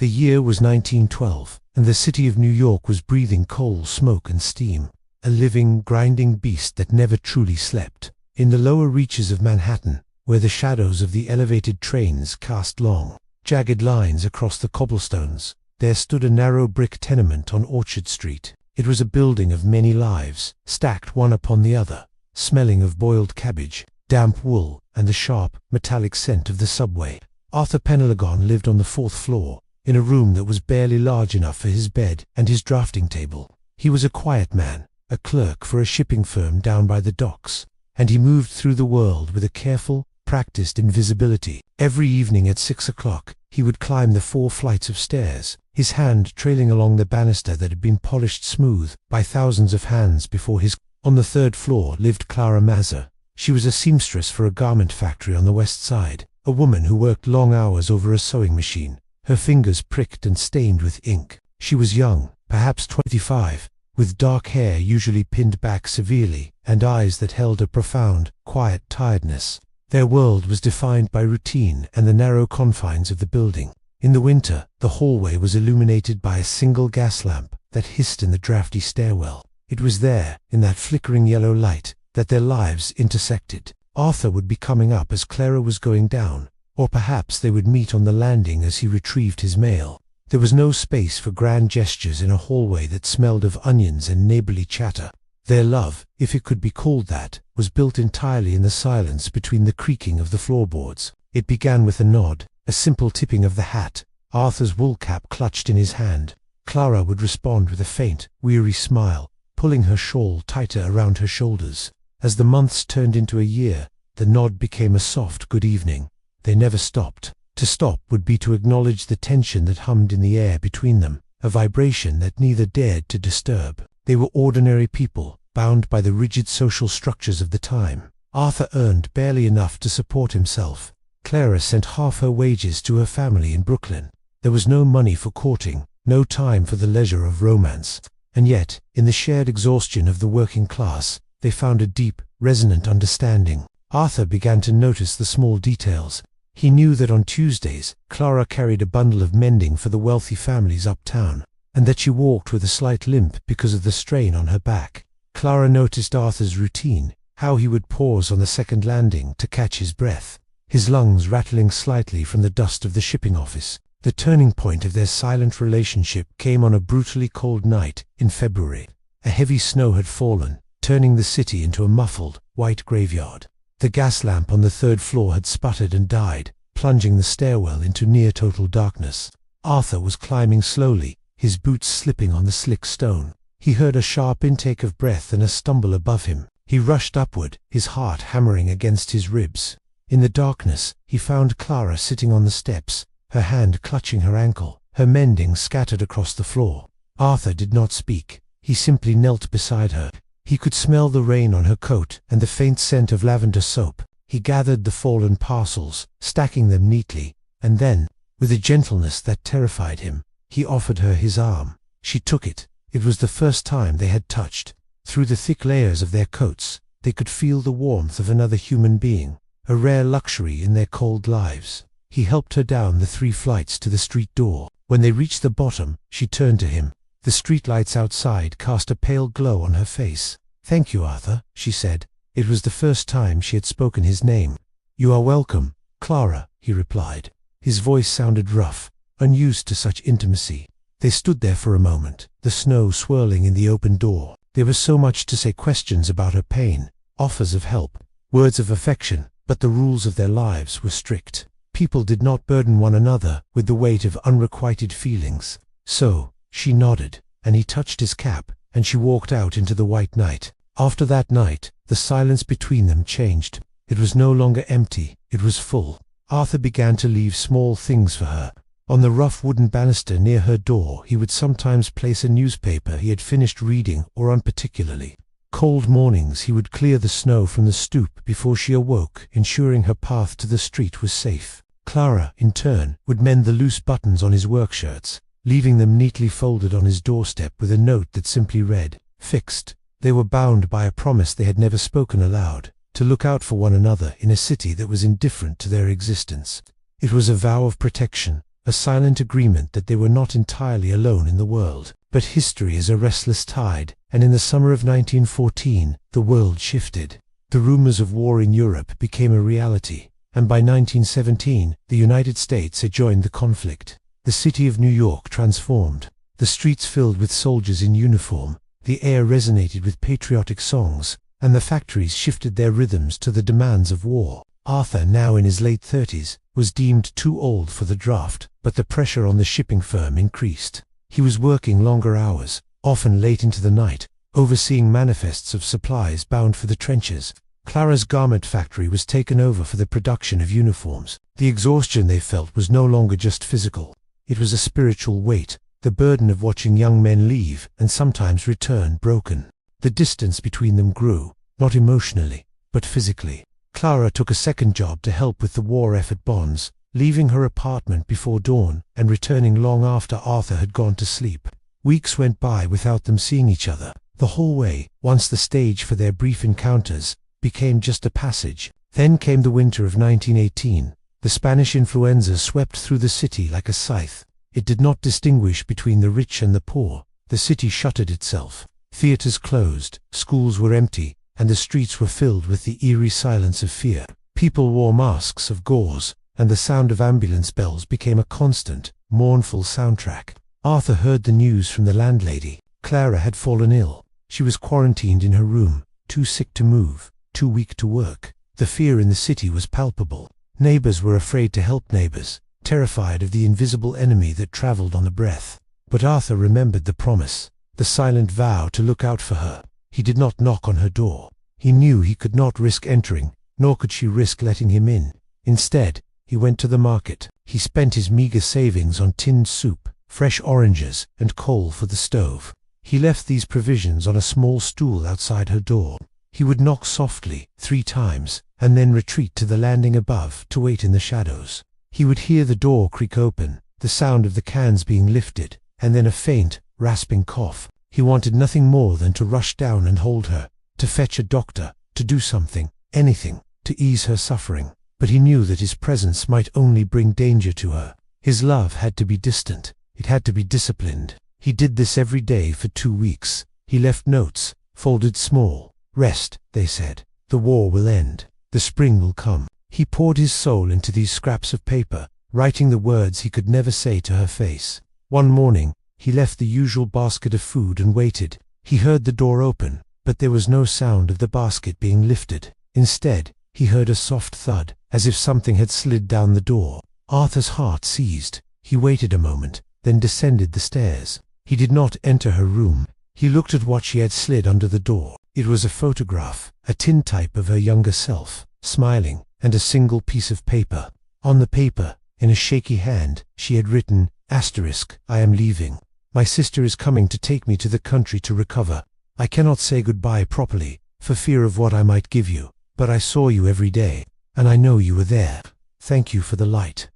The year was 1912, and the city of New York was breathing coal, smoke, and steam, a living, grinding beast that never truly slept. In the lower reaches of Manhattan, where the shadows of the elevated trains cast long, jagged lines across the cobblestones, there stood a narrow brick tenement on Orchard Street. It was a building of many lives, stacked one upon the other, smelling of boiled cabbage, damp wool, and the sharp, metallic scent of the subway. Arthur Penelagon lived on the 4th floor, in a room that was barely large enough for his bed and his drafting table. He was a quiet man, a clerk for a shipping firm down by the docks, and he moved through the world with a careful, practiced invisibility. Every evening at 6 o'clock, he would climb the 4 flights of stairs, his hand trailing along the banister that had been polished smooth by thousands of hands before his. On the 3rd floor lived Clara Mazza. She was a seamstress for a garment factory on the West Side, a woman who worked long hours over a sewing machine, her fingers pricked and stained with ink. She was young, perhaps 25, with dark hair usually pinned back severely, and eyes that held a profound, quiet tiredness. Their world was defined by routine and the narrow confines of the building. In the winter, the hallway was illuminated by a single gas lamp that hissed in the drafty stairwell. It was there, in that flickering yellow light, that their lives intersected. Arthur would be coming up as Clara was going down, or perhaps they would meet on the landing as he retrieved his mail. There was no space for grand gestures in a hallway that smelled of onions and neighborly chatter. Their love, if it could be called that, was built entirely in the silence between the creaking of the floorboards. It began with a nod, a simple tipping of the hat, Arthur's wool cap clutched in his hand. Clara would respond with a faint, weary smile, pulling her shawl tighter around her shoulders. As the months turned into a year, the nod became a soft good evening. They never stopped. To stop would be to acknowledge the tension that hummed in the air between them, a vibration that neither dared to disturb. They were ordinary people, bound by the rigid social structures of the time. Arthur earned barely enough to support himself. Clara sent half her wages to her family in Brooklyn. There was no money for courting, no time for the leisure of romance. And yet, in the shared exhaustion of the working class, they found a deep, resonant understanding. Arthur began to notice the small details. He knew that on Tuesdays, Clara carried a bundle of mending for the wealthy families uptown, and that she walked with a slight limp because of the strain on her back. Clara noticed Arthur's routine, how he would pause on the second landing to catch his breath, his lungs rattling slightly from the dust of the shipping office. The turning point of their silent relationship came on a brutally cold night in February. A heavy snow had fallen, turning the city into a muffled, white graveyard. The gas lamp on the 3rd floor had sputtered and died, plunging the stairwell into near-total darkness. Arthur was climbing slowly, his boots slipping on the slick stone. He heard a sharp intake of breath and a stumble above him. He rushed upward, his heart hammering against his ribs. In the darkness, he found Clara sitting on the steps, her hand clutching her ankle, her mending scattered across the floor. Arthur did not speak. He simply knelt beside her. He could smell the rain on her coat and the faint scent of lavender soap. He gathered the fallen parcels, stacking them neatly, and then, with a gentleness that terrified him, he offered her his arm. She took it. It was the first time they had touched. Through the thick layers of their coats, they could feel the warmth of another human being, a rare luxury in their cold lives. He helped her down the 3 flights to the street door. When they reached the bottom, she turned to him. The streetlights outside cast a pale glow on her face. "Thank you, Arthur," she said. It was the first time she had spoken his name. "You are welcome, Clara," he replied. His voice sounded rough, unused to such intimacy. They stood there for a moment, the snow swirling in the open door. There was so much to say, questions about her pain, offers of help, words of affection, but the rules of their lives were strict. People did not burden one another with the weight of unrequited feelings. So, she nodded, and he touched his cap, and she walked out into the white night. After that night, the silence between them changed. It was no longer empty, it was full. Arthur began to leave small things for her. On the rough wooden banister near her door he would sometimes place a newspaper he had finished reading or on particularly. Cold mornings he would clear the snow from the stoop before she awoke, ensuring her path to the street was safe. Clara, in turn, would mend the loose buttons on his work shirts, leaving them neatly folded on his doorstep with a note that simply read, "Fixed." They were bound by a promise they had never spoken aloud, to look out for one another in a city that was indifferent to their existence. It was a vow of protection, a silent agreement that they were not entirely alone in the world. But history is a restless tide, and in the summer of 1914, the world shifted. The rumors of war in Europe became a reality, and by 1917, the United States had joined the conflict. The city of New York transformed. The streets filled with soldiers in uniform, the air resonated with patriotic songs, and the factories shifted their rhythms to the demands of war. Arthur, now in his late 30s, was deemed too old for the draft, but the pressure on the shipping firm increased. He was working longer hours, often late into the night, overseeing manifests of supplies bound for the trenches. Clara's garment factory was taken over for the production of uniforms. The exhaustion they felt was no longer just physical. It was a spiritual weight, the burden of watching young men leave and sometimes return broken. The distance between them grew, not emotionally, but physically. Clara took a second job to help with the war effort bonds, leaving her apartment before dawn and returning long after Arthur had gone to sleep. Weeks went by without them seeing each other. The hallway, once the stage for their brief encounters, became just a passage. Then came the winter of 1918. The Spanish influenza swept through the city like a scythe. It did not distinguish between the rich and the poor. The city shuttered itself. Theaters closed, schools were empty, and the streets were filled with the eerie silence of fear. People wore masks of gauze, and the sound of ambulance bells became a constant, mournful soundtrack. Arthur heard the news from the landlady. Clara had fallen ill. She was quarantined in her room, too sick to move, too weak to work. The fear in the city was palpable. Neighbors were afraid to help neighbors, terrified of the invisible enemy that traveled on the breath. But Arthur remembered the promise, the silent vow to look out for her. He did not knock on her door. He knew he could not risk entering, nor could she risk letting him in. Instead, he went to the market. He spent his meager savings on tinned soup, fresh oranges, and coal for the stove. He left these provisions on a small stool outside her door. He would knock softly 3 times, and then retreat to the landing above to wait in the shadows. He would hear the door creak open, the sound of the cans being lifted, and then a faint, rasping cough. He wanted nothing more than to rush down and hold her, to fetch a doctor, to do something, anything, to ease her suffering. But he knew that his presence might only bring danger to her. His love had to be distant. It had to be disciplined. He did this every day for 2 weeks. He left notes, folded small. Rest, they said. The war will end. The spring will come. He poured his soul into these scraps of paper, writing the words he could never say to her face. One morning, he left the usual basket of food and waited. He heard the door open, but there was no sound of the basket being lifted. Instead, he heard a soft thud, as if something had slid down the door. Arthur's heart seized. He waited a moment, then descended the stairs. He did not enter her room. He looked at what she had slid under the door. It was a photograph, a tintype of her younger self, smiling, and a single piece of paper. On the paper, in a shaky hand, she had written, "I am leaving. My sister is coming to take me to the country to recover. I cannot say goodbye properly, for fear of what I might give you, but I saw you every day, and I know you were there. Thank you for the light,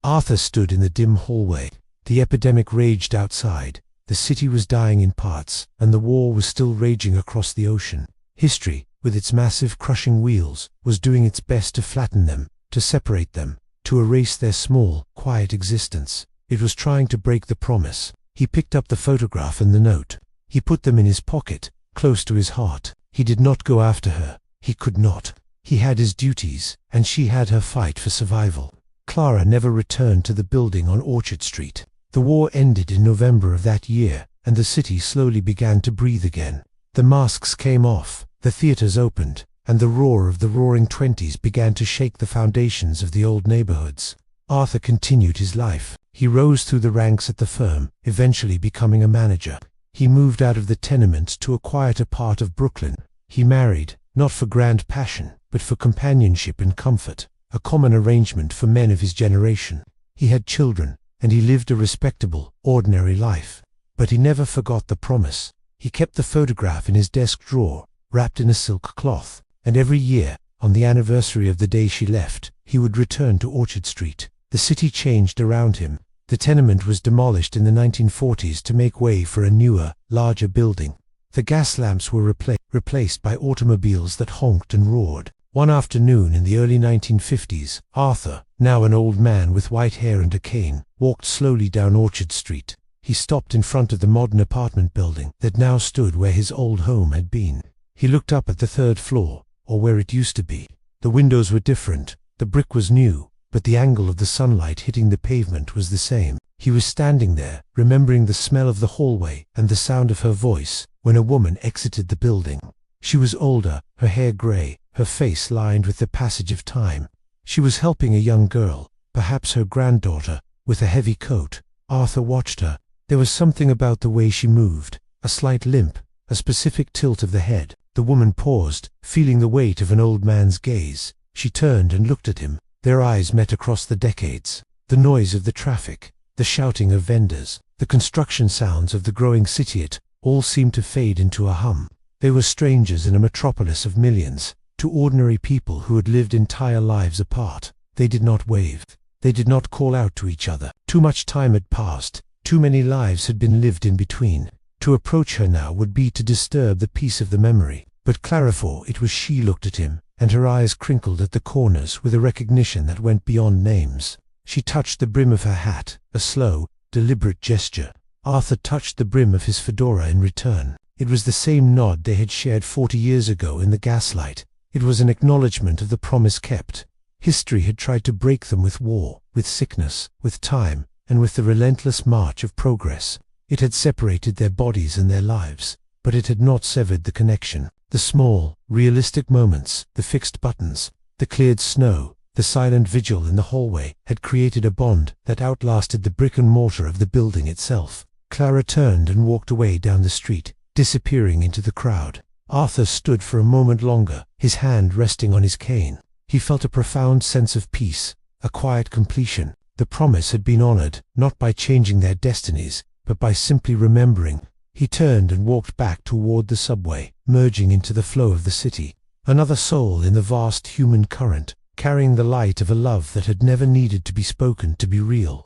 Arthur stood in the dim hallway. The epidemic raged outside. The city was dying in parts, and the war was still raging across the ocean. History, with its massive crushing wheels, was doing its best to flatten them, to separate them, to erase their small, quiet existence. It was trying to break the promise. He picked up the photograph and the note. He put them in his pocket, close to his heart. He did not go after her. He could not. He had his duties, and she had her fight for survival. Clara never returned to the building on Orchard Street. The war ended in November of that year, and the city slowly began to breathe again. The masks came off, the theaters opened, and the roar of the roaring 20s began to shake the foundations of the old neighborhoods. Arthur continued his life. He rose through the ranks at the firm, eventually becoming a manager. He moved out of the tenements to a quieter part of Brooklyn. He married, not for grand passion, but for companionship and comfort, a common arrangement for men of his generation. He had children, and he lived a respectable, ordinary life. But he never forgot the promise. He kept the photograph in his desk drawer, wrapped in a silk cloth, and every year, on the anniversary of the day she left, he would return to Orchard Street. The city changed around him. The tenement was demolished in the 1940s to make way for a newer, larger building. The gas lamps were replaced by automobiles that honked and roared. One afternoon in the early 1950s, Arthur, now an old man with white hair and a cane, walked slowly down Orchard Street. He stopped in front of the modern apartment building that now stood where his old home had been. He looked up at the third floor, or where it used to be. The windows were different, the brick was new, but the angle of the sunlight hitting the pavement was the same. He was standing there, remembering the smell of the hallway and the sound of her voice, when a woman exited the building. She was older, her hair grey, her face lined with the passage of time. She was helping a young girl, perhaps her granddaughter, with a heavy coat. Arthur watched her. There was something about the way she moved, a slight limp, a specific tilt of the head. The woman paused, feeling the weight of an old man's gaze. She turned and looked at him. Their eyes met across the decades. The noise of the traffic, the shouting of vendors, the construction sounds of the growing city, it all seemed to fade into a hum. They were strangers in a metropolis of millions, two ordinary people who had lived entire lives apart. They did not wave. They did not call out to each other. Too much time had passed. Too many lives had been lived in between. To approach her now would be to disturb the peace of the memory. But Clarifore, it was she looked at him, and her eyes crinkled at the corners with a recognition that went beyond names. She touched the brim of her hat, a slow, deliberate gesture. Arthur touched the brim of his fedora in return. It was the same nod they had shared 40 years ago in the gaslight. It was an acknowledgement of the promise kept. History had tried to break them with war, with sickness, with time, and with the relentless march of progress. It had separated their bodies and their lives, but it had not severed the connection. The small, realistic moments, the fixed buttons, the cleared snow, the silent vigil in the hallway had created a bond that outlasted the brick and mortar of the building itself. Clara turned and walked away down the street, disappearing into the crowd. Arthur stood for a moment longer, his hand resting on his cane. He felt a profound sense of peace, a quiet completion. The promise had been honored, not by changing their destinies, but by simply remembering. He turned and walked back toward the subway, merging into the flow of the city. Another soul in the vast human current, carrying the light of a love that had never needed to be spoken to be real.